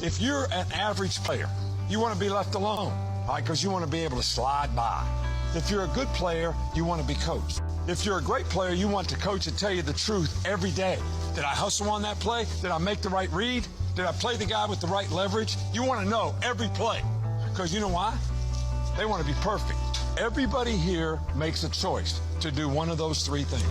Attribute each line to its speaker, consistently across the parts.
Speaker 1: If you're an average player, you want to be left alone, all right, because you want to be able to slide by. If you're a good player, you want to be coached. If you're a great player, you want the coach to tell you the truth every day. Did I hustle on that play? Did I make the right read? Did I play the guy with the right leverage? You want to know every play, because you know why? They want to be perfect. Everybody here makes a choice to do one of those three things.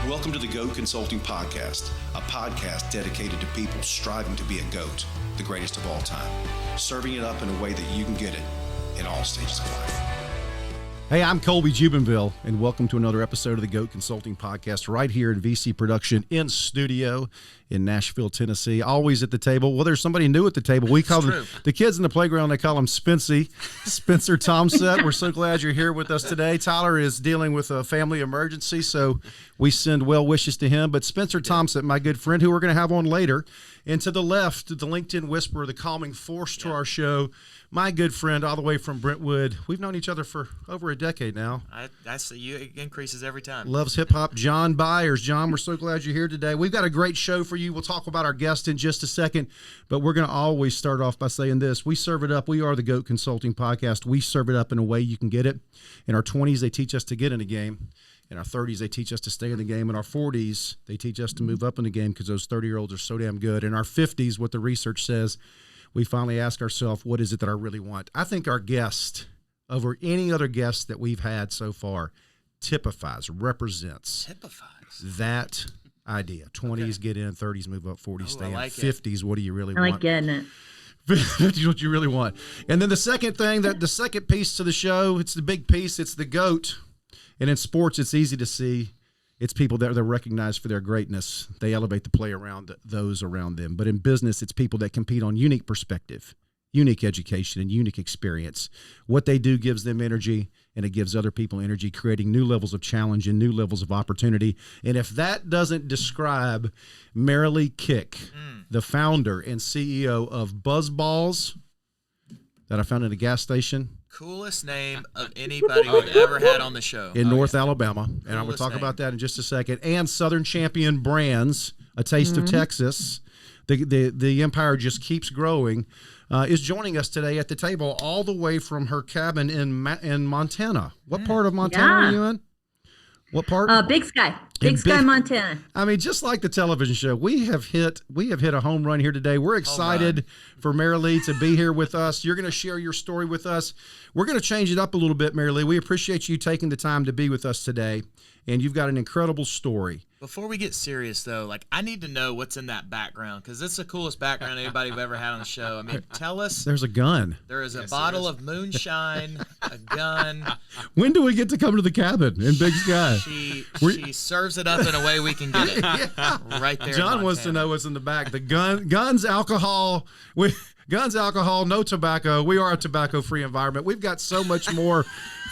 Speaker 2: Welcome to the GOAT Consulting Podcast, a podcast dedicated to people striving to be a GOAT, the greatest of all time, serving it up in a way that you can get it in all stages of life.
Speaker 3: Hey, I'm Colby Jubinville, and welcome to another episode of the GOAT Consulting Podcast right here in VC Production in studio in Nashville, Tennessee. Always at the table. Well, there's somebody new at the table. We call them, the kids in the playground, they call him Spencer Thompson. We're so glad you're here with us today. Tyler is dealing with a family emergency, so we send well wishes to him. But Spencer Thompson, my good friend, who we're going to have on later. And to the left, the LinkedIn whisperer, the calming force to our show, my good friend all the way from Brentwood. We've known each other for over a decade now.
Speaker 4: I see you. It increases every time.
Speaker 3: Loves hip-hop, John Byers. John, we're so glad you're here today. We've got a great show for you. We'll talk about our guest in just a second, but we're going to always start off by saying this. We serve it up. We are the GOAT Consulting Podcast. We serve it up in a way you can get it. In our 20s, they teach us to get in a game. In our 30s, they teach us to stay in the game. In our 40s, they teach us to move up in the game because those 30-year-olds are so damn good. In our 50s, what the research says, we finally ask ourselves, what is it that I really want? I think our guest, over any other guest that we've had so far, represents that idea. 20s get in, 30s move up, 40s stay in, 50s, what do you really want?
Speaker 5: I like getting it.
Speaker 3: 50s, what you really want. And then the second thing, the second piece to the show, it's the big piece, it's the GOAT. And in sports, it's easy to see. It's people that they're recognized for their greatness. They elevate the play around those around them. But in business, it's people that compete on unique perspective, unique education, and unique experience. What they do gives them energy, and it gives other people energy, creating new levels of challenge and new levels of opportunity. And if that doesn't describe Merilee Kick, the founder and CEO of BuzzBallz, that I found in a gas station.
Speaker 4: Coolest name of anybody we've ever had on the show.
Speaker 3: In North Alabama. And I'm going to talk about that in just a second. And Southern Champion Brands, a taste of Texas. The empire just keeps growing. Is joining us today at the table all the way from her cabin in Montana. What part of Montana are you in? What part?
Speaker 5: Big Sky. Big Sky, Montana.
Speaker 3: I mean, just like the television show, we have hit a home run here today. We're excited for Merrilee to be here with us. You're going to share your story with us. We're going to change it up a little bit, Merrilee. We appreciate you taking the time to be with us today, and you've got an incredible story.
Speaker 4: Before we get serious, though, I need to know what's in that background, because it's the coolest background anybody we've ever had on the show. I mean, tell us.
Speaker 3: There's a gun.
Speaker 4: There is a bottle of moonshine, a gun.
Speaker 3: When do we get to come to the cabin in Big Sky?
Speaker 4: She serves it up in a way we can get it. Right there.
Speaker 3: John wants to know what's in the back. The guns, alcohol. Guns, alcohol, no tobacco. We are a tobacco-free environment. We've got so much more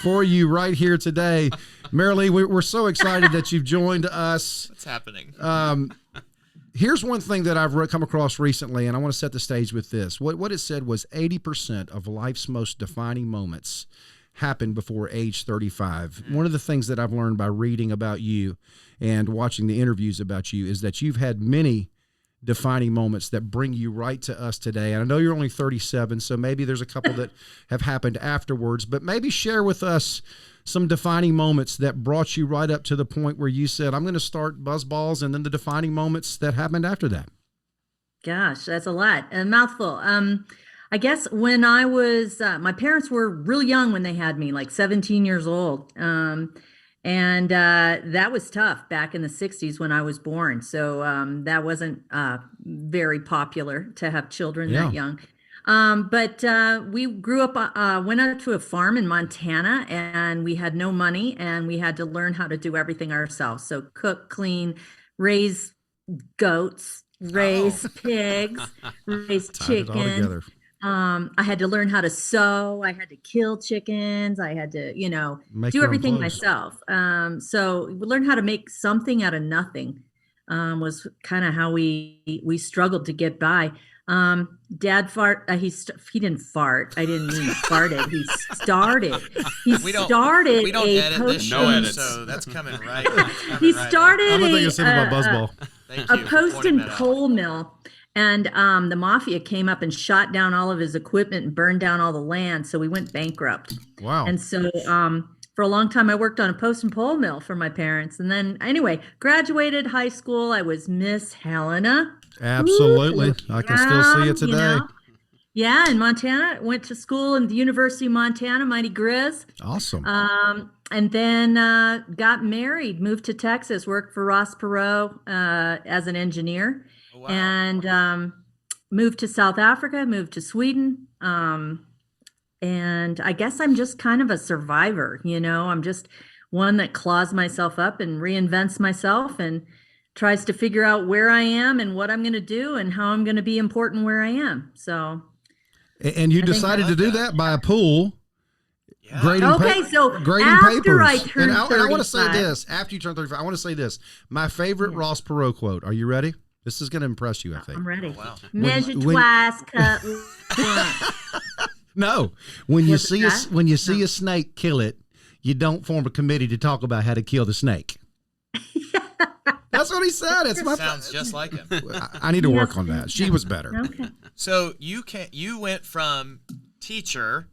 Speaker 3: for you right here today. Merrilee, we're so excited that you've joined us.
Speaker 4: What's happening?
Speaker 3: Here's one thing that I've come across recently, and I want to set the stage with this. What it said was 80% of life's most defining moments happen before age 35. One of the things that I've learned by reading about you and watching the interviews about you is that you've had many defining moments that bring you right to us today. And I know you're only 37, so maybe there's a couple that have happened afterwards, but maybe share with us some defining moments that brought you right up to the point where you said, I'm going to start BuzzBallz, and then the defining moments that happened after that.
Speaker 5: Gosh, that's a lot. A mouthful. I guess when I was, my parents were real young when they had me, like 17 years old. And that was tough back in the 60s when I was born. So that wasn't very popular to have children that young. But we grew up, went out to a farm in Montana, and we had no money, and we had to learn how to do everything ourselves. So cook, clean, raise goats, raise pigs, raise chickens. I had to learn how to sew. I had to kill chickens. I had to, do everything myself. So we learned how to make something out of nothing. Was kind of how we struggled to get by. Dad he didn't fart. I didn't mean farted. He started.
Speaker 4: We don't edit this show, so that's coming right.
Speaker 5: He started
Speaker 3: I'm gonna think of something about BuzzBallz.
Speaker 5: A post and pole mill. And the mafia came up and shot down all of his equipment and burned down all the land. So we went bankrupt.
Speaker 3: Wow.
Speaker 5: And so for a long time, I worked on a post and pole mill for my parents. And then anyway, graduated high school. I was Miss Helena.
Speaker 3: Absolutely.
Speaker 5: Ooh,
Speaker 3: I can still see it today.
Speaker 5: you know? Yeah, in Montana. Went to school in the University of Montana, Mighty Grizz.
Speaker 3: Awesome.
Speaker 5: And then got married, moved to Texas, worked for Ross Perot as an engineer.
Speaker 4: Wow.
Speaker 5: And moved to South Africa, moved to Sweden. And I guess I'm just kind of a survivor, you know. I'm just one that claws myself up and reinvents myself and tries to figure out where I am and what I'm going to do and how I'm going to be important where I am. So.
Speaker 3: And you decided to do that by a pool.
Speaker 4: Yeah.
Speaker 3: Grading
Speaker 5: After
Speaker 3: papers.
Speaker 5: I turned
Speaker 3: and I want to say
Speaker 5: 35.
Speaker 3: this. After you turn 35, I want to say this. My favorite Ross Perot quote. Are you ready? This is going to impress you, I think.
Speaker 5: I'm ready.
Speaker 4: Oh, wow.
Speaker 5: Measure twice, cut once.
Speaker 3: No. When you
Speaker 5: What's
Speaker 3: see
Speaker 5: that?
Speaker 3: when you see a snake, kill it. You don't form a committee to talk about how to kill the snake. That's what he said. It's my
Speaker 4: Sounds just like him.
Speaker 3: I need to work on that. She was better.
Speaker 5: Okay.
Speaker 4: So you went from teacher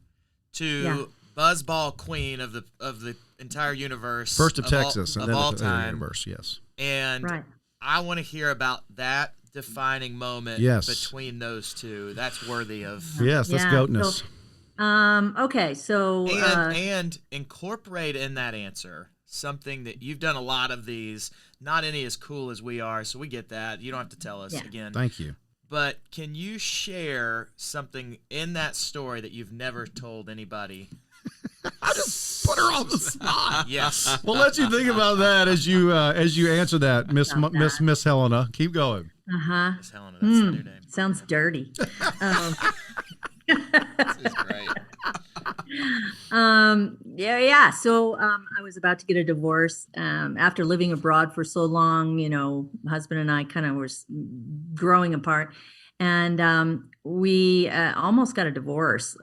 Speaker 4: to buzzball queen of the entire universe,
Speaker 3: First of Texas
Speaker 4: all,
Speaker 3: and
Speaker 4: of
Speaker 3: then
Speaker 4: all
Speaker 3: the
Speaker 4: time.
Speaker 3: universe. Yes.
Speaker 4: And
Speaker 5: Right.
Speaker 4: I want to hear about that defining moment
Speaker 3: Yes.
Speaker 4: between those two. That's worthy of
Speaker 3: Yes. That's
Speaker 5: Yeah,
Speaker 3: goatness.
Speaker 5: Okay, so
Speaker 4: and incorporate in that answer something that you've done a lot of these, not any as cool as we are, so we get that. You don't have to tell us again.
Speaker 3: Thank you.
Speaker 4: But can you share something in that story that you've never told anybody?
Speaker 3: I just put her on the spot.
Speaker 4: Yes.
Speaker 3: We'll let you think about that as you answer that, Miss Helena. Keep going.
Speaker 4: Miss Helena, that's the new name.
Speaker 5: sounds dirty.
Speaker 4: This is great.
Speaker 5: Yeah. So I was about to get a divorce after living abroad for so long. You know, husband and I kind of were growing apart, and we almost got a divorce.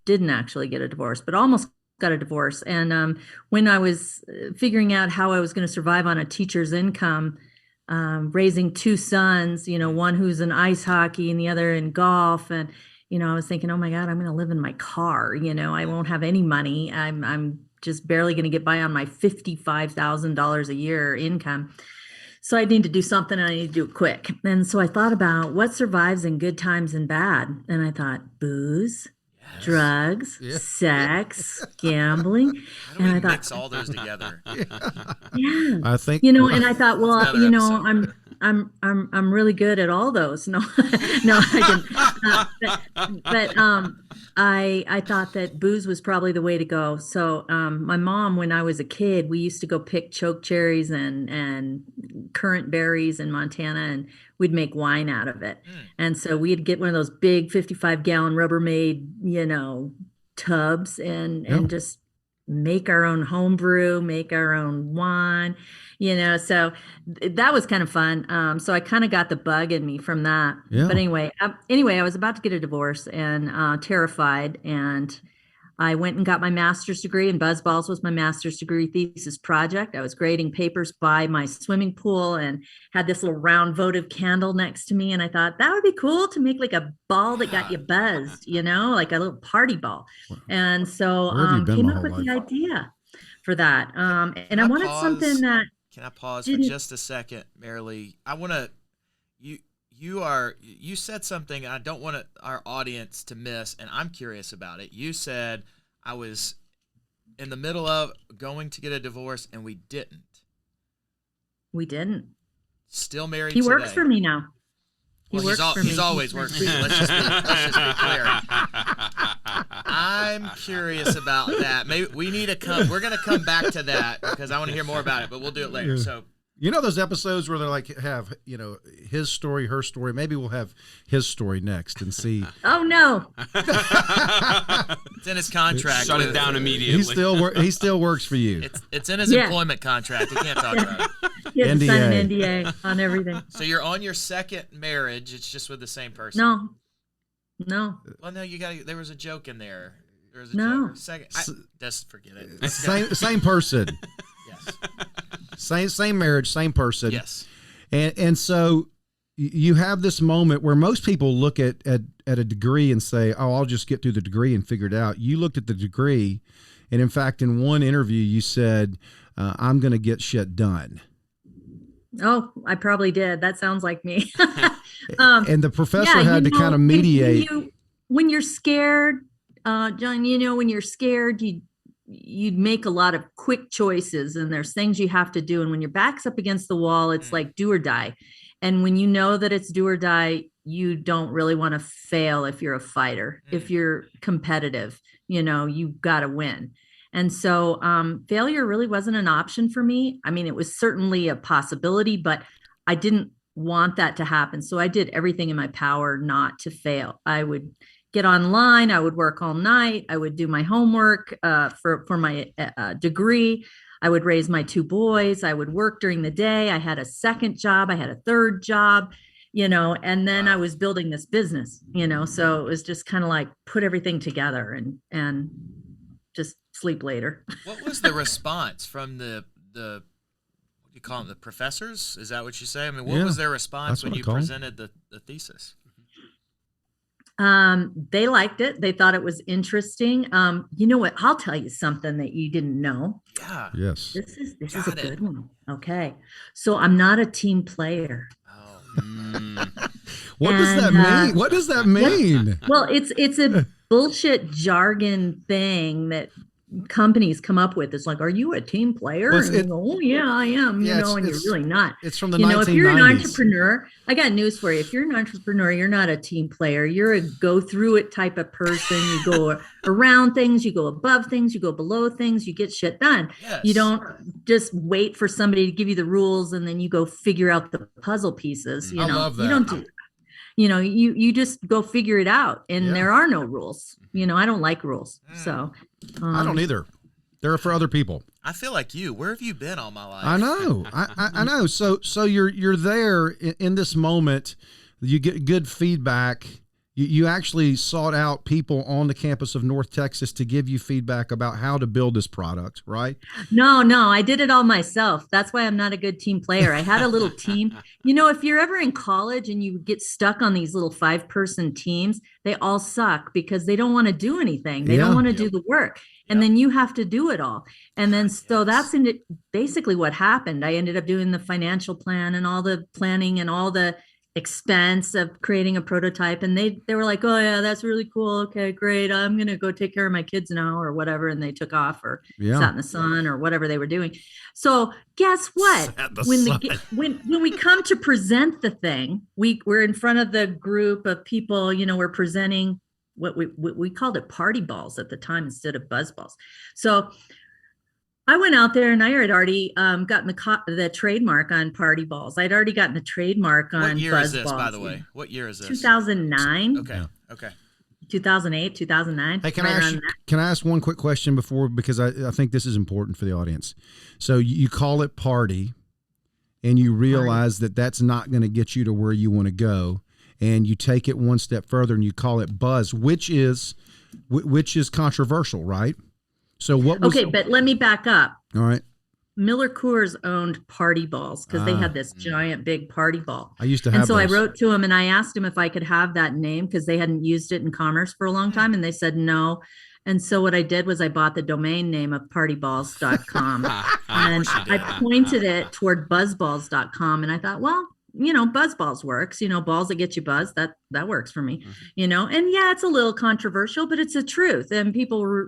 Speaker 5: Didn't actually get a divorce, but almost got a divorce. And when I was figuring out how I was going to survive on a teacher's income, raising two sons, you know, one who's in ice hockey and the other in golf, and you know, I was thinking, oh my God, I'm going to live in my car. You know, I won't have any money. I'm just barely going to get by on my $55,000 a year income. So I need to do something, and I need to do it quick. And so I thought about what survives in good times and bad. And I thought booze, drugs, sex, gambling.
Speaker 4: How do we mix all those together?
Speaker 5: Yeah.
Speaker 3: I think,
Speaker 5: you know, and I thought, well,
Speaker 4: another
Speaker 5: you know,
Speaker 4: episode.
Speaker 5: I'm really good at all those. No, no, I didn't. But I thought that booze was probably the way to go. So my mom, when I was a kid, we used to go pick choke cherries and currant berries in Montana, and we'd make wine out of it. And so we'd get one of those big 55-gallon Rubbermaid, you know, tubs and just make our own home brew, make our own wine, you know, so that was kind of fun. So I kind of got the bug in me from that.
Speaker 3: Yeah.
Speaker 5: But anyway, I was about to get a divorce and terrified. And I went and got my master's degree, and BuzzBallz was my master's degree thesis project. I was grading papers by my swimming pool and had this little round votive candle next to me. And I thought that would be cool to make like a ball that got you buzzed, you know, like a little party ball. And so came up with the idea for that. And I wanted something that.
Speaker 4: Can I pause for just a second, Merrilee? I want to. You said something I don't want our audience to miss, and I'm curious about it. You said I was in the middle of going to get a divorce, and we didn't.
Speaker 5: We didn't.
Speaker 4: Still married.
Speaker 5: He
Speaker 4: today.
Speaker 5: works for me now.
Speaker 4: He's always worked for you. Let's just be clear. I'm curious about that. Maybe we need to come. We're going to come back to that because I want to hear more about it, but we'll do it later. So.
Speaker 3: You know those episodes where they're like have, you know, his story, her story. Maybe we'll have his story next and see.
Speaker 5: Oh no!
Speaker 4: It's in his contract.
Speaker 6: Shut it down immediately.
Speaker 3: He still works for you.
Speaker 4: It's in his employment contract. We can't talk about it.
Speaker 5: He has to sign
Speaker 3: NDA.
Speaker 5: an NDA on everything.
Speaker 4: So you're on your second marriage. It's just with the same person.
Speaker 5: No.
Speaker 4: Well, no, you got. There was a joke in there. There was a
Speaker 5: No.
Speaker 4: joke. Second. Just forget it.
Speaker 3: Same person.
Speaker 4: Yes.
Speaker 3: Same marriage, same person.
Speaker 4: Yes.
Speaker 3: And so you have this moment where most people look at a degree and say, oh, I'll just get through the degree and figure it out. You looked at the degree, and in fact, in one interview, you said, I'm going to get shit done.
Speaker 5: Oh, I probably did. That sounds like me.
Speaker 3: And the professor had to kind of mediate.
Speaker 5: When you're scared, John, when you're scared, you'd make a lot of quick choices, and there's things you have to do. And when your back's up against the wall, it's like do or die. And when you know that it's do or die, you don't really want to fail if you're a fighter. If you're competitive, you've got to win. And so failure really wasn't an option for me. I mean, it was certainly a possibility, but I didn't want that to happen. So I did everything in my power not to fail. I would get online. I would work all night. I would do my homework for my degree. I would raise my 2 boys. I would work during the day. I had a second job. I had a third job, and then I was building this business, so it was just kind of like put everything together and just sleep later.
Speaker 4: What was the response from the what do you call them, the professors? Is that what you say? I mean, what was their response when you presented the thesis?
Speaker 5: They liked it. They thought it was interesting. You know what? I'll tell you something that you didn't know.
Speaker 4: Yeah.
Speaker 3: Yes.
Speaker 5: This is a good one. Okay. So I'm not a team player.
Speaker 4: Oh.
Speaker 3: What does that mean? What does that mean?
Speaker 5: Well, it's a bullshit jargon thing that companies come up with. It's like, are you a team player?
Speaker 3: Well,
Speaker 5: and you go, oh yeah, I am. And you're really not.
Speaker 3: It's from the 1990s.
Speaker 5: If you're an entrepreneur, I got news for you. If you're an entrepreneur, you're not a team player. You're a go through it type of person. You go around things, you go above things, you go below things, you get shit done.
Speaker 4: Yes.
Speaker 5: You don't just wait for somebody to give you the rules and then you go figure out the puzzle pieces.
Speaker 3: I love that.
Speaker 5: You don't do you just go figure it out, and there are no rules. I don't like rules. So
Speaker 3: I don't either. They're for other people.
Speaker 4: I feel like you. Where have you been all my life?
Speaker 3: I know. I know. So you're there in this moment. You get good feedback. You actually sought out people on the campus of North Texas to give you feedback about how to build this product, right?
Speaker 5: No, I did it all myself. That's why I'm not a good team player. I had a little team. If you're ever in college and you get stuck on these little 5-person teams, they all suck because they don't want to do anything. They don't want to do the work. And then you have to do it all. And then so that's basically what happened. I ended up doing the financial plan and all the planning and all the expense of creating a prototype, and they were like, oh yeah, that's really cool, okay, great, I'm gonna go take care of my kids now or whatever, and they took off or sat in the sun or whatever they were doing. So guess what, when we come to present the thing, we're in front of the group of people, we're presenting what we called it party balls at the time instead of BuzzBallz. So I went out there and I had already gotten the trademark on party balls. I'd already gotten the trademark on BuzzBallz.
Speaker 4: What year is this, by the way? What year is this?
Speaker 5: 2009.
Speaker 4: Okay.
Speaker 5: 2008, 2009.
Speaker 3: Hey, can I ask one quick question because I think this is important for the audience. So you call it party, and you realize that that's not going to get you to where you want to go, and you take it one step further and you call it buzz, which is controversial, right? So what was
Speaker 5: but let me back up.
Speaker 3: All right.
Speaker 5: Miller Coors owned party balls because they had this giant big party ball.
Speaker 3: I used to have
Speaker 5: And so
Speaker 3: those.
Speaker 5: I wrote to him and I asked him if I could have that name because they hadn't used it in commerce for a long time, and they said no. And so what I did was I bought the domain name of partyballs.com and I pointed it toward buzzballs.com, and I thought, well, BuzzBallz works, balls that get you buzzed, that works for me, and yeah, it's a little controversial, but it's the truth, and people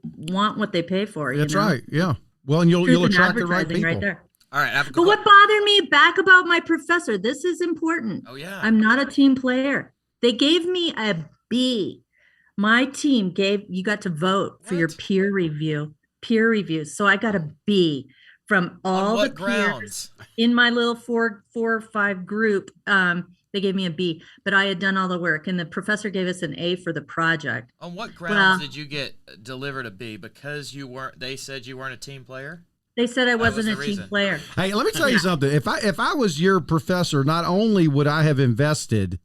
Speaker 5: want what they pay for.
Speaker 3: That's right. Yeah. Well, and you'll attract the right people.
Speaker 5: Right there.
Speaker 4: All right.
Speaker 5: But what bothered me back about my professor, this is important.
Speaker 4: Oh, yeah.
Speaker 5: I'm not a team player. They gave me a B. My team you got to vote for your peer reviews. So I got a B from all the peers in my little four or five group. They gave me a B, but I had done all the work, and the professor gave us an A for the project.
Speaker 4: On what grounds did you get delivered a B? Because they said you weren't a team player?
Speaker 5: They said I wasn't a team player.
Speaker 3: Hey, let me tell you something. If I was your professor, not only would I have invested,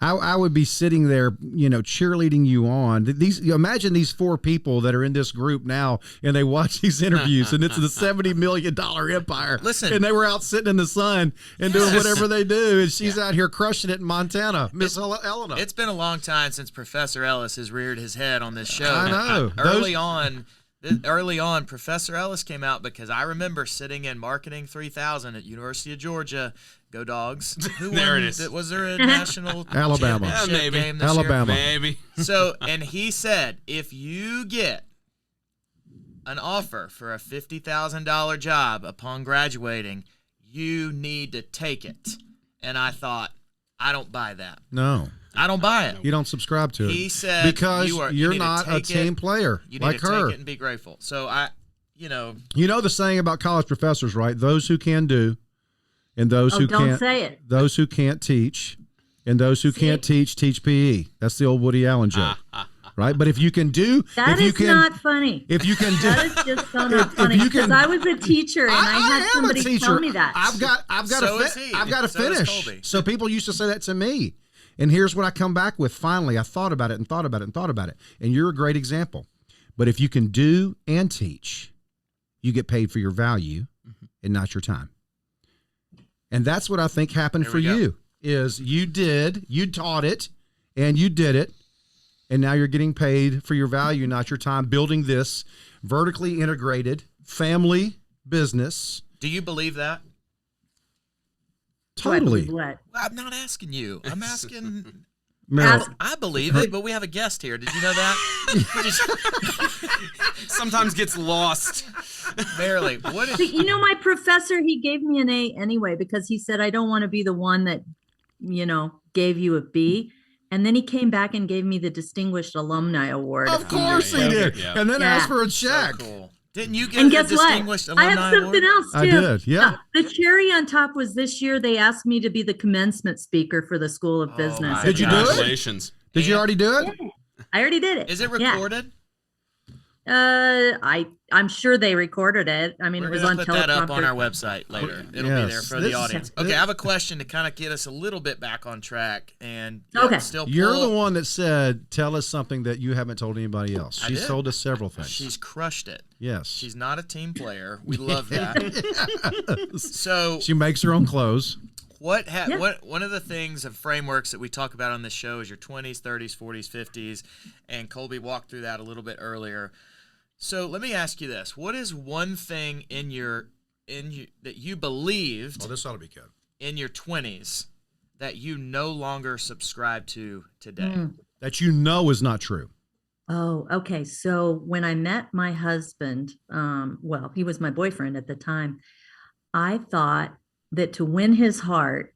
Speaker 3: I would be sitting there, cheerleading you on. Imagine these 4 people that are in this group now, and they watch these interviews, and it's the $70 million empire.
Speaker 4: Listen.
Speaker 3: And they were out sitting in the sun and doing whatever they do, and she's out here crushing it in Montana, Miss Elena.
Speaker 4: It's been a long time since Professor Ellis has reared his head on this show.
Speaker 3: I know.
Speaker 4: Early on, Professor Ellis came out because I remember sitting in Marketing 3000 at University of Georgia. Go Dogs.
Speaker 6: There it is.
Speaker 4: Was there a national
Speaker 3: Alabama.
Speaker 4: championship game this
Speaker 3: Alabama.
Speaker 4: year?
Speaker 6: Maybe.
Speaker 4: So, and he said, if you get an offer for a $50,000 job upon graduating, you need to take it. And I thought, I don't buy that.
Speaker 3: No.
Speaker 4: I don't buy it.
Speaker 3: You don't subscribe to it.
Speaker 4: He said
Speaker 3: because
Speaker 4: you're
Speaker 3: not a team player
Speaker 4: You need
Speaker 3: like
Speaker 4: to
Speaker 3: her.
Speaker 4: take it and be grateful. So
Speaker 3: You know the saying about college professors, right? Those who can do, and those who
Speaker 5: don't
Speaker 3: can't.
Speaker 5: say it.
Speaker 3: Those who can't teach, and those who can't teach PE. That's the old Woody Allen joke, right? But if you can do,
Speaker 5: That is not funny.
Speaker 3: If you can do,
Speaker 5: that is just so not funny. Because I was a teacher and I had somebody tell me that.
Speaker 3: I've got to finish. So people used to say that to me, and here's what I come back with. Finally, I thought about it and thought about it and thought about it, and you're a great example. But if you can do and teach, you get paid for your value and not your time. And that's what I think happened for you. Is you taught it, and you did it, and now you're getting paid for your value, not your time, building this vertically integrated family business.
Speaker 4: do you believe that?
Speaker 3: Totally.
Speaker 4: Well, I'm not asking you. I'm asking.
Speaker 3: Meryl,
Speaker 4: I believe it, but we have a guest here. Did you know that?
Speaker 6: Sometimes gets lost.
Speaker 4: Merilee, what is?
Speaker 5: See, my professor, he gave me an A anyway because he said, I don't want to be the one that, gave you a B. And then he came back and gave me the Distinguished Alumni Award.
Speaker 3: of course he did.
Speaker 6: Yeah.
Speaker 3: And then asked for a
Speaker 4: So
Speaker 3: check.
Speaker 4: cool. Didn't you get
Speaker 5: And
Speaker 4: the
Speaker 5: guess what?
Speaker 4: Distinguished
Speaker 5: I
Speaker 4: Alumni
Speaker 5: have something
Speaker 4: Award?
Speaker 5: else too.
Speaker 3: I did, yeah.
Speaker 5: The cherry on top was this year they asked me to be the commencement speaker for the School of Business.
Speaker 4: my
Speaker 3: Did you do it?
Speaker 6: Congratulations.
Speaker 3: Did you already do it?
Speaker 5: I already did it.
Speaker 4: Is it
Speaker 5: Yeah.
Speaker 4: recorded?
Speaker 5: I'm sure they recorded it. I mean,
Speaker 4: We're
Speaker 5: it was
Speaker 4: gonna
Speaker 5: on
Speaker 4: put that up on
Speaker 5: teleprompter.
Speaker 4: our website later. It'll
Speaker 3: Yes.
Speaker 4: be there for the audience. Okay, I have a question to kind of get us a little bit back on track and
Speaker 5: Okay.
Speaker 4: still
Speaker 3: You're
Speaker 4: pull-
Speaker 3: the one that said, tell us something that you haven't told anybody else.
Speaker 4: I
Speaker 3: She's
Speaker 4: did.
Speaker 3: told us several things.
Speaker 4: She's crushed it.
Speaker 3: yes.
Speaker 4: She's not a team player. We love that. So
Speaker 3: She makes her own clothes.
Speaker 4: what
Speaker 5: Yeah.
Speaker 4: one of the things of frameworks that we talk about on this show is your 20s, 30s, 40s, 50s, and Colby walked through that a little bit earlier. So let me ask you this: what is one thing in your that you believed
Speaker 3: this ought to be good.
Speaker 4: in your 20s that you no longer subscribe to today?
Speaker 3: That is not true.
Speaker 5: Oh, okay. So when I met my husband, he was my boyfriend at the time, I thought that to win his heart,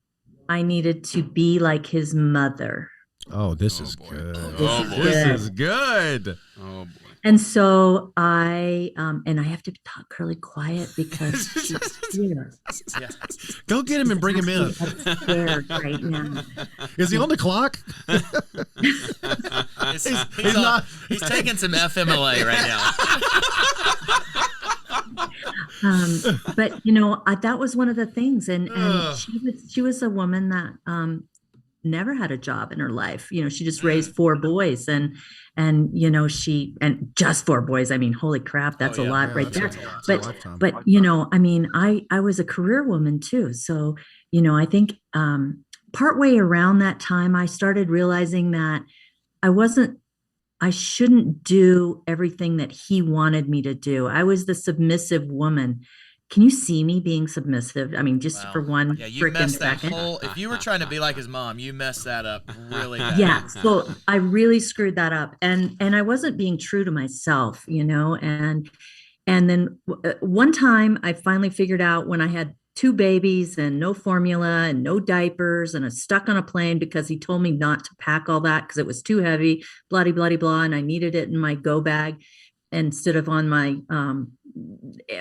Speaker 5: I needed to be like his mother.
Speaker 3: Oh, this is good.
Speaker 5: This
Speaker 3: is good.
Speaker 6: Oh boy.
Speaker 5: And so I have to talk really quiet because she's here.
Speaker 4: Yeah.
Speaker 3: Go get him and bring him in.
Speaker 5: Upstairs right now.
Speaker 3: Is he on the clock?
Speaker 4: He's taking some FMLA right now.
Speaker 5: But that was one of the things, and she was a woman that never had a job in her life. She just raised 4 boys, and just 4 boys. I mean, holy crap, that's a lot right there. But I was a career woman too. So, I think partway around that time, I started realizing that I shouldn't do everything that he wanted me to do. I was the submissive woman. Can you see me being submissive? I mean, just for one
Speaker 4: you
Speaker 5: freaking
Speaker 4: messed that
Speaker 5: second.
Speaker 4: if you were trying to be like his mom, you messed that up really bad.
Speaker 5: Yeah, so I really screwed that up, and I wasn't being true to myself, and then one time I finally figured out when I had 2 babies and no formula and no diapers, and I was stuck on a plane because he told me not to pack all that because it was too heavy, blah, blah, blah, and I needed it in my go bag instead of on my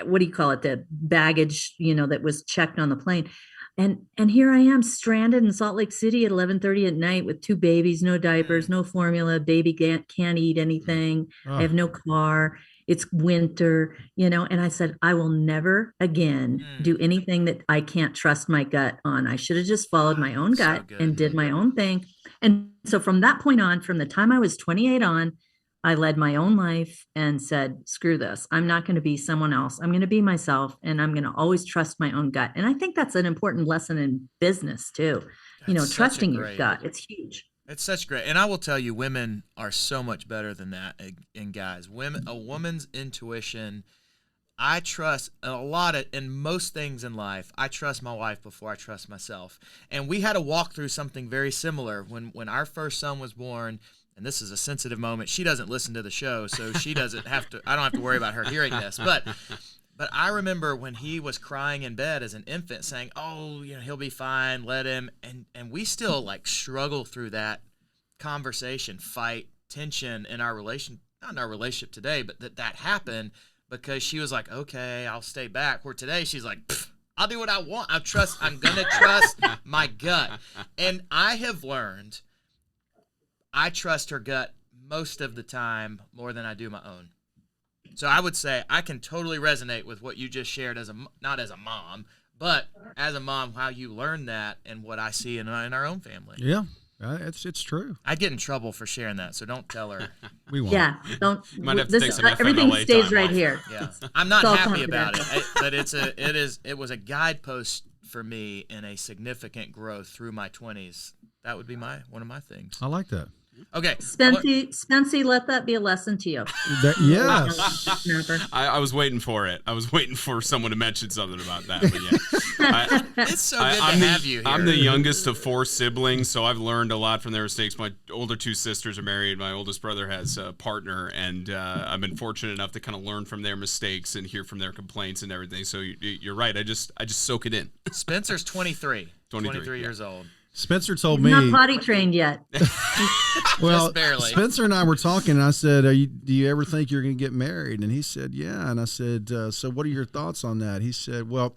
Speaker 5: what do you call it, the baggage, that was checked on the plane. And here I am stranded in Salt Lake City at 11:30 at night with 2 babies, no diapers, no formula, baby can't eat anything. I have no car. It's winter, and I said, I will never again do anything that I can't trust my gut on. I should have just followed my own gut and did my own thing. And so from that point on, from the time I was 28 on, I led my own life and said, screw this. I'm not going to be someone else. I'm going to be myself, and I'm going to always trust my own gut. And I think that's an important lesson in business too. Trusting your gut. It's huge.
Speaker 4: It's such great. And I will tell you, women are so much better than that. And guys, a woman's intuition, I trust in most things in life. I trust my wife before I trust myself. And we had to walk through something very similar when our first son was born. And this is a sensitive moment. She doesn't listen to the show, so she doesn't have to. I don't have to worry about her hearing this. But I remember when he was crying in bed as an infant, saying, "Oh, he'll be fine. Let him." And we still like struggle through that conversation, fight, tension in our relation. Not in our relationship today, but that happened because she was like, "Okay, I'll stay back." Where today she's like, "I'll do what I want. I'm gonna trust my gut." And I have learned. I trust her gut most of the time more than I do my own. So I would say I can totally resonate with what you just shared not as a mom, but as a mom, how you learned that and what I see in our own family.
Speaker 3: Yeah, it's true.
Speaker 4: I'd get in trouble for sharing that, so don't tell her.
Speaker 3: We won't.
Speaker 5: Yeah, don't.
Speaker 6: Might have to take some
Speaker 5: everything
Speaker 6: FMLA
Speaker 5: stays
Speaker 6: time
Speaker 5: right
Speaker 6: off.
Speaker 5: here.
Speaker 4: Yeah, I'm not
Speaker 5: It's all
Speaker 4: happy about
Speaker 5: confidential.
Speaker 4: but it was a guidepost for me in a significant growth through my 20s. That would be one of my things.
Speaker 3: I like that.
Speaker 4: Okay.
Speaker 5: Spency, let that be a lesson to you.
Speaker 3: Yes.
Speaker 6: I was waiting for it. I was waiting for someone to mention something about that. But yeah.
Speaker 4: It's so good to have you here.
Speaker 6: I'm the youngest of 4 siblings, so I've learned a lot from their mistakes. My older 2 sisters are married. My oldest brother has a partner, and I've been fortunate enough to kind of learn from their mistakes and hear from their complaints and everything. So you're right. I just soak it in.
Speaker 4: Spencer's 23
Speaker 6: 23
Speaker 4: years old.
Speaker 3: Spencer told
Speaker 5: He's
Speaker 3: me.
Speaker 5: not potty trained yet.
Speaker 3: Well,
Speaker 4: Just barely.
Speaker 3: Spencer and I were talking, and I said, do you ever think you're going to get married? And he said, yeah. And I said, so what are your thoughts on that? He said, well,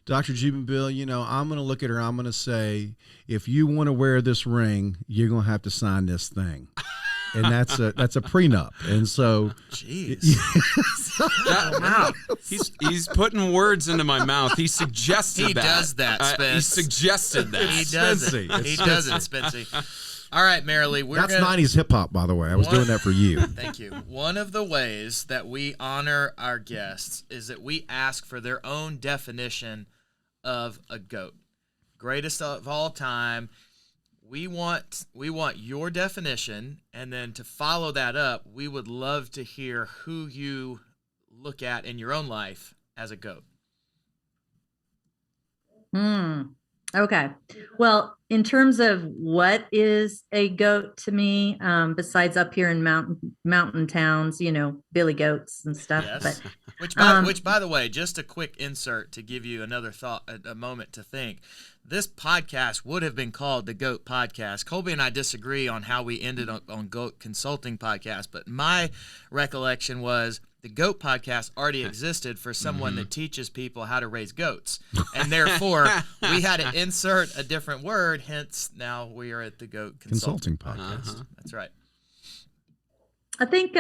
Speaker 3: Dr. Jubinville, I'm going to look at her. I'm going to say, if you want to wear this ring, you're going to have to sign this thing. And that's a prenup. And so,
Speaker 4: jeez,
Speaker 6: wow. He's putting words into my mouth. He suggested
Speaker 4: he
Speaker 6: that.
Speaker 4: does that, Spence.
Speaker 6: He suggested that.
Speaker 4: He does it. He does it, Spency. All right, Merrilee.
Speaker 3: That's 90s hip hop, by the way. I was doing that for you.
Speaker 4: Thank you. One of the ways that we honor our guests is that we ask for their own definition of a GOAT. Greatest of all time. We want your definition, and then to follow that up, we would love to hear who you look at in your own life as a GOAT.
Speaker 5: Okay. Well, in terms of what is a GOAT to me, besides up here in mountain towns, Billy Goats and stuff.
Speaker 4: Yes.
Speaker 5: But
Speaker 4: Which, by the way, just a quick insert to give you another thought, a moment to think. This podcast would have been called the GOAT Podcast. Colby and I disagree on how we ended on GOAT Consulting Podcast, but my recollection was the GOAT Podcast already existed for someone that teaches people how to raise goats. And therefore, we had to insert a different word, hence now we are at the GOAT Consulting Podcast. That's right.
Speaker 5: I think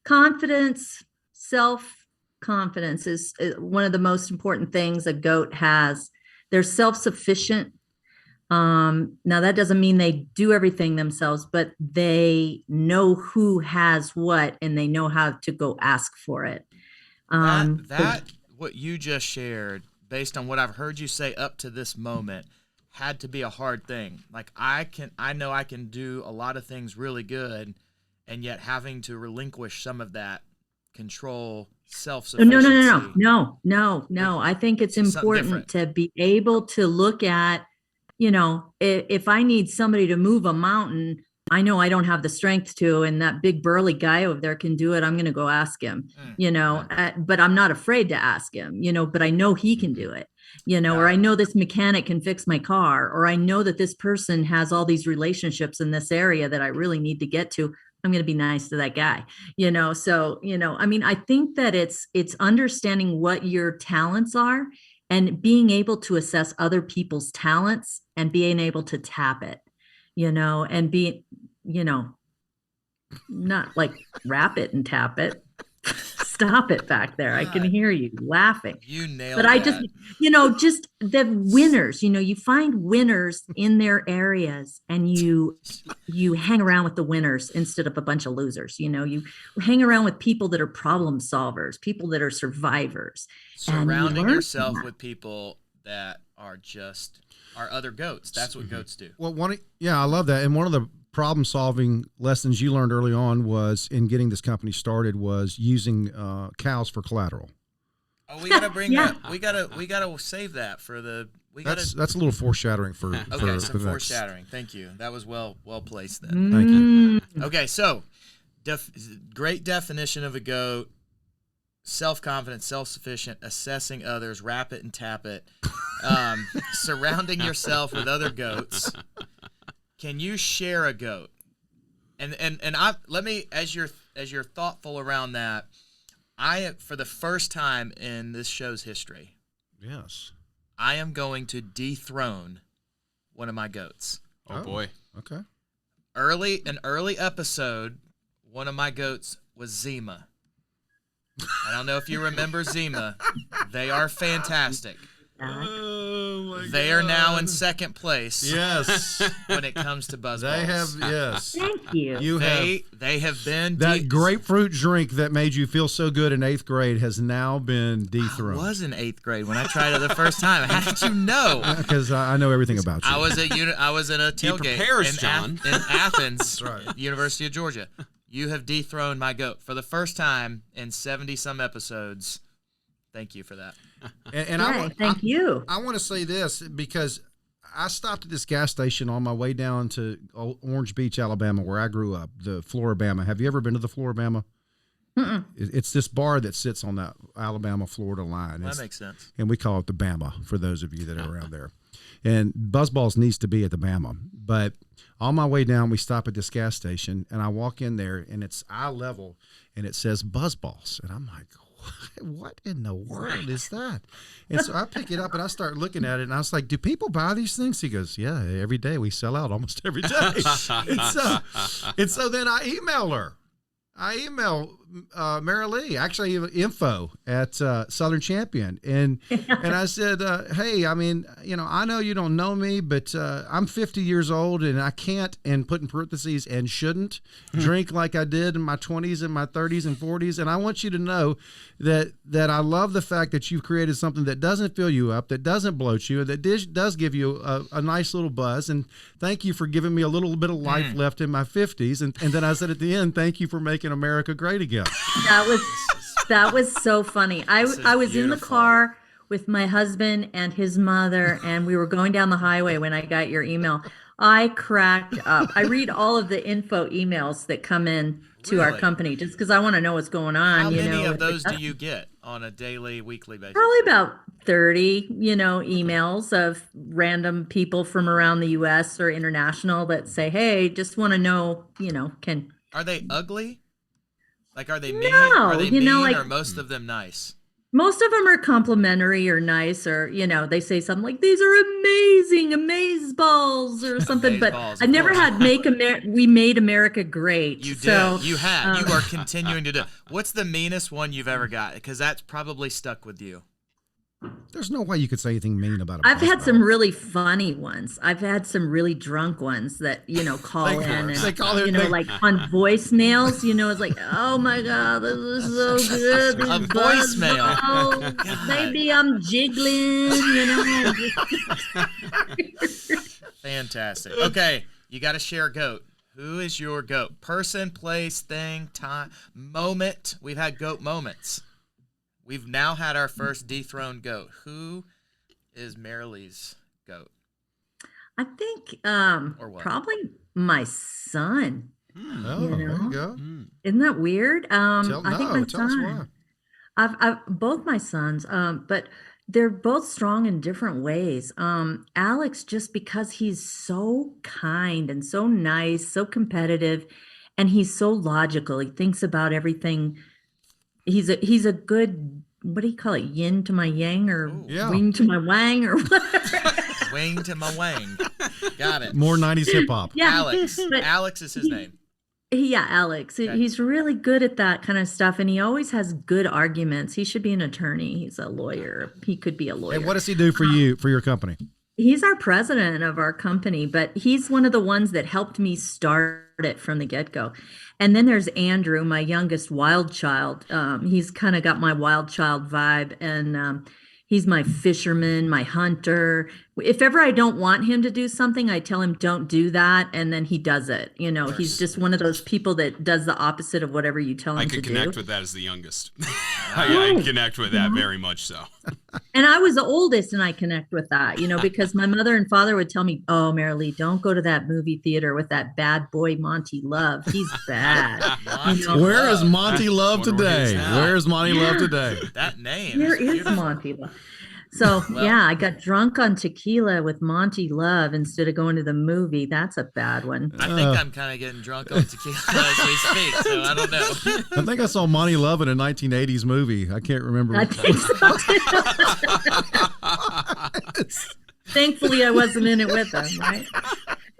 Speaker 5: confidence, self-confidence is one of the most important things a GOAT has. They're self-sufficient. Now, that doesn't mean they do everything themselves, but they know who has what, and they know how to go ask for it.
Speaker 4: What you just shared, based on what I've heard you say up to this moment, had to be a hard thing. Like I know I can do a lot of things really good, and yet having to relinquish some of that control, self-sufficiency.
Speaker 5: No. I think it's important to be able to look at, if I need somebody to move a mountain, I know I don't have the strength to, and that big burly guy over there can do it. I'm going to go ask him, but I'm not afraid to ask him, but I know he can do it, or I know this mechanic can fix my car, or I know that this person has all these relationships in this area that I really need to get to. I'm going to be nice to that guy, so, I think that it's understanding what your talents are and being able to assess other people's talents and being able to tap it, and be, not like wrap it and tap it. Stop it back there. I can hear you laughing.
Speaker 4: You nailed
Speaker 5: But
Speaker 4: that.
Speaker 5: I just, just the winners, you find winners in their areas and you hang around with the winners instead of a bunch of losers. You hang around with people that are problem solvers, people that are survivors.
Speaker 4: Surrounding yourself with people that are other goats. That's what goats do.
Speaker 3: Well, I love that. And one of the problem-solving lessons you learned early on was in getting this company started was using cows for collateral.
Speaker 4: Oh, we gotta bring that. We gotta save that for the.
Speaker 3: That's a little foreshadowing for.
Speaker 4: Okay, some
Speaker 3: for
Speaker 4: foreshadowing. Thank you. That was well placed then.
Speaker 3: Thank you.
Speaker 4: Okay, so great definition of a goat: self-confident, self-sufficient, assessing others, wrap it and tap it, surrounding yourself with other goats. Can you share a goat? And let me, as you're thoughtful around that, for the first time in this show's history,
Speaker 3: Yes.
Speaker 4: I am going to dethrone one of my goats.
Speaker 6: Oh boy.
Speaker 3: Okay.
Speaker 4: An early episode, one of my goats was Zima. I don't know if you remember Zima. They are fantastic.
Speaker 3: Oh my
Speaker 4: They are now in second place.
Speaker 3: Yes.
Speaker 4: When it comes to BuzzBallz.
Speaker 3: They have, yes.
Speaker 5: Thank you.
Speaker 4: They have been
Speaker 3: That grapefruit drink that made you feel so good in 8th grade has now been dethroned.
Speaker 4: I was in 8th grade when I tried it the first time. How did you know?
Speaker 3: Because I know everything about you.
Speaker 4: I was in a tailgate
Speaker 6: prepares, John.
Speaker 4: in Athens,
Speaker 3: right.
Speaker 4: University of Georgia. You have dethroned my goat for the first time in 70-some episodes. Thank you for that.
Speaker 3: And
Speaker 5: thank you.
Speaker 3: I want to say this because I stopped at this gas station on my way down to Orange Beach, Alabama, where I grew up, the Floribama. Have you ever been to the Floribama? It's this bar that sits on that Alabama-Florida line.
Speaker 4: That makes sense.
Speaker 3: And we call it the Bama for those of you that are around there. And BuzzBallz needs to be at the Bama. But on my way down, we stop at this gas station, and I walk in there, and it's eye level, and it says BuzzBallz. And I'm like, what in the world is that? And so I pick it up and I start looking at it and I was like, do people buy these things? He goes, yeah, every day we sell out almost every day. and so then I email her. I email Merilee, actually info at Southern Champion. And I said, hey, I mean, I know you don't know me, but I'm 50 years old and I can't, and put in parentheses, and shouldn't drink like I did in my 20s and my 30s and 40s. And I want you to know that I love the fact that you've created something that doesn't fill you up, that doesn't bloat you, that does give you a nice little buzz. And thank you for giving me a little bit of life left in my 50s. And then I said at the end, thank you for making America great again.
Speaker 5: That was so funny. I was in the car with my husband and his mother, and we were going down the highway when I got your email. I cracked up. I read all of the info emails that come in to our company just because I want to know what's going on.
Speaker 4: How many of those do you get on a daily, weekly basis?
Speaker 5: Probably about 30, emails of random people from around the U.S. or international that say, hey, just want to know,
Speaker 4: Are they ugly? Like, are they mean?
Speaker 5: No,
Speaker 4: are they mean, or most of them nice?
Speaker 5: Most of them are complimentary or nice, or they say something like, "These are amazing, amazeballs," or something. But I've never had "We made America great."
Speaker 4: You did. You had. You are continuing to do. What's the meanest one you've ever got? Because that's probably stuck with you.
Speaker 3: There's no way you could say anything mean about it.
Speaker 5: I've had some really funny ones. I've had some really drunk ones that, call in and, like on voicemails, it's like, oh my God, this is so good.
Speaker 4: A voicemail.
Speaker 5: Maybe I'm jiggling,
Speaker 4: Fantastic. Okay. You got to share a goat. Who is your goat? Person, place, thing, time, moment. We've had goat moments. We've now had our first dethroned goat. Who is Merilee's goat?
Speaker 5: I think probably my son.
Speaker 3: Oh, there you go.
Speaker 5: Isn't that weird? I think my
Speaker 3: tell us why.
Speaker 5: I've both my sons, but they're both strong in different ways. Alex, just because he's so kind and so nice, so competitive, and he's so logical. He thinks about everything. He's a good, what do you call it? Yin to my yang, or wing to my wang, or whatever.
Speaker 4: Wing to my wang. Got it.
Speaker 3: More 90s hip hop.
Speaker 5: Yeah,
Speaker 4: Alex. Alex is his name.
Speaker 5: Yeah, Alex.
Speaker 4: Okay.
Speaker 5: He's really good at that kind of stuff, and he always has good arguments. He should be an attorney. He's a lawyer. He could be a lawyer.
Speaker 3: And what does he do for you, for your company?
Speaker 5: He's our president of our company, but he's one of the ones that helped me start it from the get-go. And then there's Andrew, my youngest wild child. He's kind of got my wild child vibe, and he's my fisherman, my hunter. If ever I don't want him to do something, I tell him, don't do that. And then he does it. You know, he's just one of those people that does the opposite of whatever you tell him
Speaker 6: I
Speaker 5: to
Speaker 6: could
Speaker 5: do.
Speaker 6: connect with that as the youngest. I connect with that very much so.
Speaker 5: And I was the oldest, and I connect with that, you know, because my mother and father would tell me, oh, Merilee, don't go to that movie theater with that bad boy Monty Love. He's bad. You know?
Speaker 3: Where is Monty Love
Speaker 6: Wonder where he's
Speaker 3: today?
Speaker 6: at.
Speaker 3: Where is Monty Love today?
Speaker 4: That name.
Speaker 5: Where
Speaker 4: is
Speaker 5: is
Speaker 4: beautiful.
Speaker 5: Monty Love? So, yeah, I got drunk on tequila with Monty Love instead of going to the movie. That's a bad one.
Speaker 4: I think I'm kind of getting drunk on tequila as we speak, so I don't know.
Speaker 3: I think I saw Monty Love in a 1980s movie. I can't remember.
Speaker 5: I think so too. Thankfully, I wasn't in it with him, right?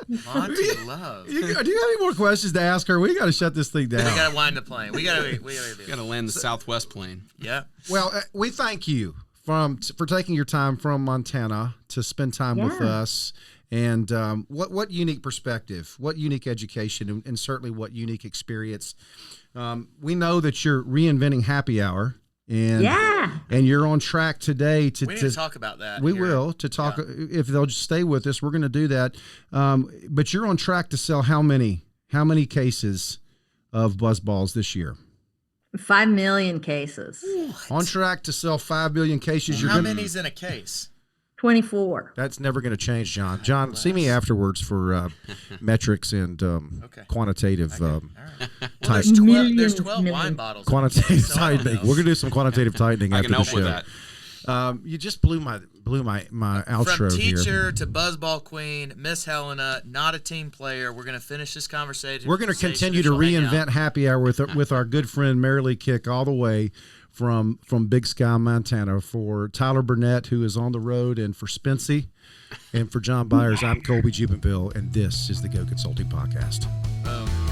Speaker 4: Monty Love.
Speaker 3: Do you have any more questions to ask her? We got to shut this thing down.
Speaker 4: We gotta wind the plane. We gotta
Speaker 6: Got to land the Southwest plane.
Speaker 4: Yeah.
Speaker 3: Well, we thank you for taking your time from Montana to spend time with
Speaker 5: Yeah.
Speaker 3: us. And what unique perspective, what unique education, and certainly what unique experience. We know that you're reinventing happy hour, and
Speaker 5: Yeah.
Speaker 3: and you're on track today
Speaker 4: We need to talk about that.
Speaker 3: We
Speaker 4: here.
Speaker 3: will to talk if they'll just stay with us. We're going to do that. But you're on track to sell how many cases of BuzzBallz this year?
Speaker 5: 5 million cases.
Speaker 3: On track to sell 5 billion cases.
Speaker 4: How many's in a case?
Speaker 5: 24.
Speaker 3: That's never going to change, John. John, see me afterwards for metrics and quantitative
Speaker 4: All right. Well,
Speaker 3: type.
Speaker 4: there's 12
Speaker 5: Millions,
Speaker 4: wine
Speaker 5: millions.
Speaker 4: bottles.
Speaker 3: Quantitative
Speaker 4: So I don't
Speaker 3: tightening.
Speaker 4: know.
Speaker 3: We're gonna do some quantitative tightening
Speaker 6: I
Speaker 3: after
Speaker 6: can
Speaker 3: the
Speaker 6: help
Speaker 3: show.
Speaker 6: with that.
Speaker 3: You just blew my outro
Speaker 4: From
Speaker 3: here.
Speaker 4: teacher to buzzball queen, Miss Helena, not a team player. We're going to finish this conversation.
Speaker 3: We're going to continue to
Speaker 4: She'll hang out.
Speaker 3: reinvent happy hour with our good friend Merilee Kick, all the way from Big Sky, Montana. For Tyler Burnett, who is on the road, and for Spency, and for John Byers, I'm Colby Jubenville, and this is the Go Consulting Podcast.
Speaker 4: Boom.